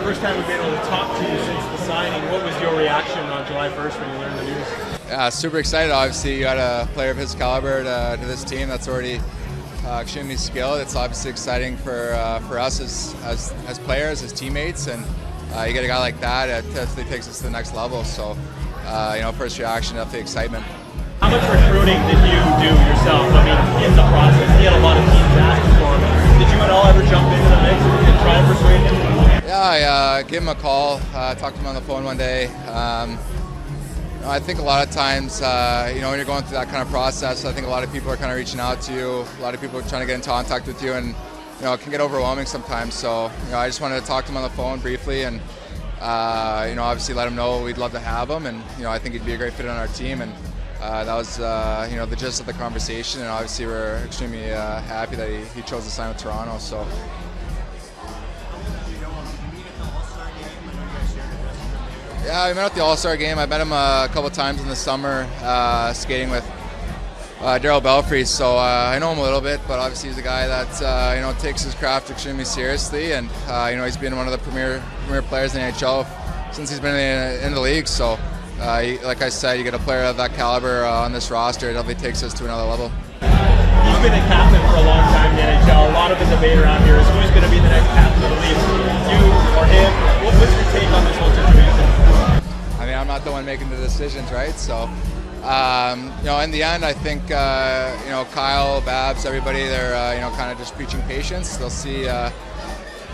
First time we've been able to talk to you since the signing. What was your reaction on July 1st when you learned the news? Yeah, super excited. Obviously, you got a player of his caliber to this team that's already extremely skilled. It's obviously exciting for us as players, as teammates, and you get a guy like that. It definitely takes us to the next level. So, first reaction, definitely excitement. How much recruiting did you do yourself? I mean, in the process, he had a lot of teams asking for him. Did you at all ever jump into the mix and try and persuade him? Yeah, I gave him a call, talked to him on the phone one day. I think a lot of times, when you're going through that kind of process, I think a lot of people are kind of reaching out to you. A lot of people are trying to get in contact with you, and it can get overwhelming sometimes. So, I just wanted to talk to him on the phone briefly, and obviously let him know we'd love to have him, and I think he'd be a great fit on our team. And that was the gist of the conversation, and obviously we're extremely happy that he chose to sign with Toronto. So. Yeah, we met at the All-Star game. I met him a couple times in the summer skating with Darryl Belfry, so I know him a little bit, but obviously he's a guy that takes his craft extremely seriously, and he's been one of the premier players in the NHL since he's been in the league. So, like I said, you get a player of that caliber on this roster, it definitely takes us to another level. He's been a captain for a long time in the NHL. A lot of the debate around here is who's going to be the next captain of the league, you or him. What's your take on this whole situation? I mean, I'm not the one making the decisions, right? So, in the end, I think, Kyle, Babs, everybody, they're, kind of just preaching patience. They'll see,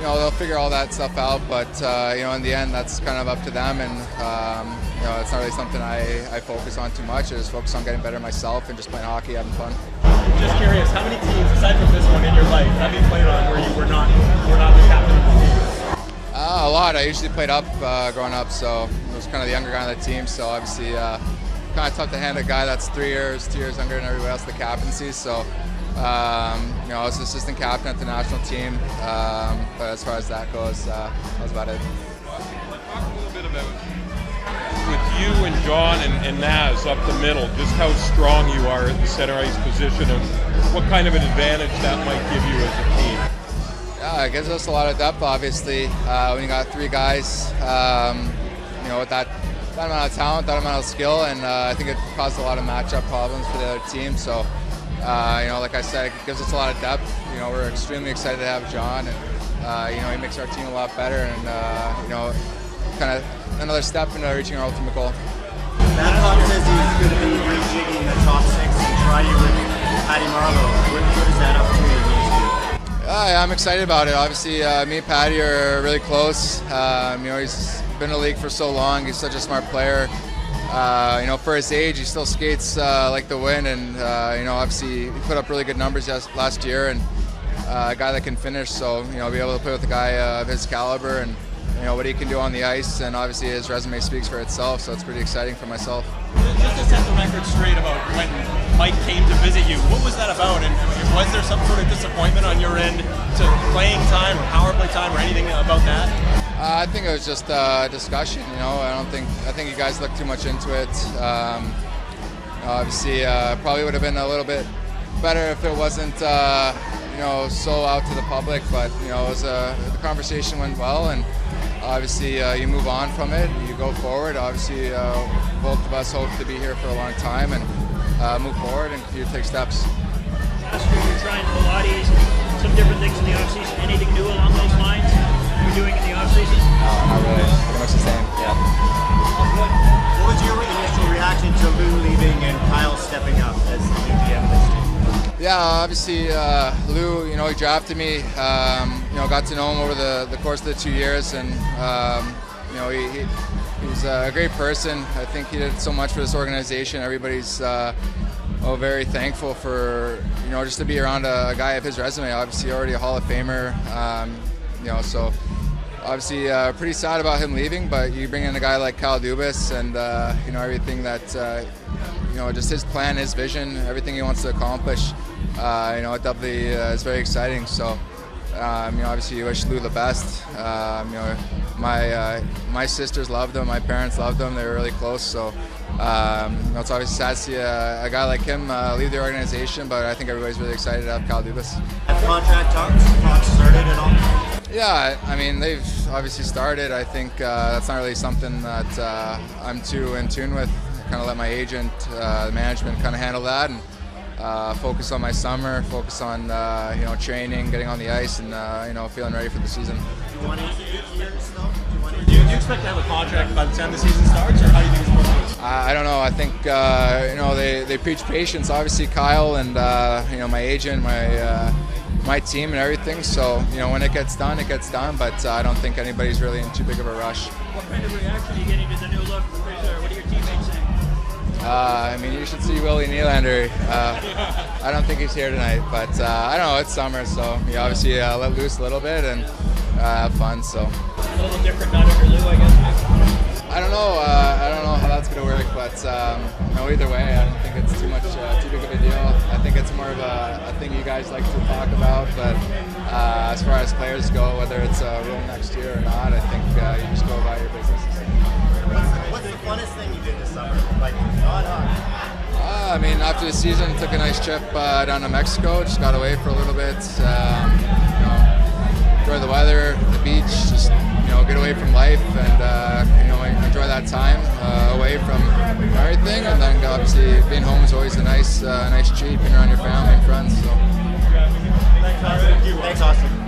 they'll figure all that stuff out. But, in the end, that's kind of up to them. And, it's not really something I focus on too much. I just focus on getting better myself and just playing hockey, having fun. Just curious, how many teams, aside from this one in your life, have you played on where you were not the captain of the team? A lot. I usually played up growing up, so I was kind of the younger guy on the team. So obviously, kind of tough to hand a guy that's 2 years younger than everybody else the captaincy. So, I was an assistant captain at the national team, but as far as that goes, that was about it. Talk a little bit about with you and John and Naz up the middle, just how strong you are at the center ice position, and what kind of an advantage that might give you as a team. Yeah, it gives us a lot of depth, obviously. When you got 3 guys, with that amount of talent, that amount of skill, and I think it caused a lot of matchup problems for the other team. So, like I said, it gives us a lot of depth. We're extremely excited to have John, and he makes our team a lot better, and kind of another step into reaching our ultimate goal. Babcock says he's going to be rejigging the top 6 and try you with Patty Marleau. What is that opportunity mean to you? I'm excited about it. Obviously, me and Patty are really close. He's been in the league for so long. He's such a smart player. For his age, he still skates like the wind, and obviously he put up really good numbers last year, and a guy that can finish. So be able to play with a guy of his caliber and what he can do on the ice, and obviously his resume speaks for itself. So it's pretty exciting for myself. Just to set the record straight about when Mike came to visit you, what was that about, and was there some sort of disappointment on your end to playing time or power play time or anything about that? I think it was just a discussion. I think you guys looked too much into it. Obviously, probably would have been a little bit better if it wasn't so out to the public. But the conversation went well, and obviously you move on from it. You go forward. Obviously, both of us hope to be here for a long time and move forward and continue to take steps. Last year you're trying Pilates, some different things in the offseason. Anything new along those lines you're doing in the offseason? No, not really. Pretty much the same. Yeah. What was your initial reaction to Lou leaving and Kyle stepping up as the new GM of this team? Yeah, obviously Lou, he drafted me. Got to know him over the course of the 2 years, and he's a great person. I think he did so much for this organization. Everybody's very thankful for just to be around a guy of his resume. Obviously, already a Hall of Famer. So obviously pretty sad about him leaving. But you bring in a guy like Kyle Dubas, and everything that just his plan, his vision, everything he wants to accomplish. It definitely is very exciting. So. Obviously, you wish Lou the best. My sisters loved him. My parents loved him. They were really close. So it's obviously sad to see a guy like him leave the organization. But I think everybody's really excited to have Kyle Dubas. Have contract talks started at all? Yeah, I mean, they've obviously started. I think that's not really something that I'm too in tune with. I kind of let my agent, the management, kind of handle that, and focus on my summer, focus on training, getting on the ice, and feeling ready for the season. Do you want 8 years though? Do you expect to have a contract by the time the season starts, or how do you think it's supposed to go? I don't know. I think they preach patience. Obviously, Kyle and my agent, my team, and everything. So when it gets done, it gets done. But I don't think anybody's really in too big of a rush. What kind of reaction are you getting to the new look? What are your teammates saying? I mean, you should see Willie Nylander. I don't think he's here tonight, but I don't know. It's summer, so you obviously let loose a little bit and have fun. So A little different, not under Lou, I guess. I don't know. I don't know how that's going to work, but either way, I don't think it's too big of a deal. I think it's more of a thing you guys like to talk about. But as far as players go, whether it's a rule next year or not, I think you just go about your business. What's the funnest thing you did this summer? Like, not I mean, after the season, took a nice trip down to Mexico. Just got away for a little bit. Enjoy the weather, the beach. Just get away from life and enjoy that time away from everything. And then obviously being home is always a nice treat. Being around your family and friends. So. Thanks, Austin.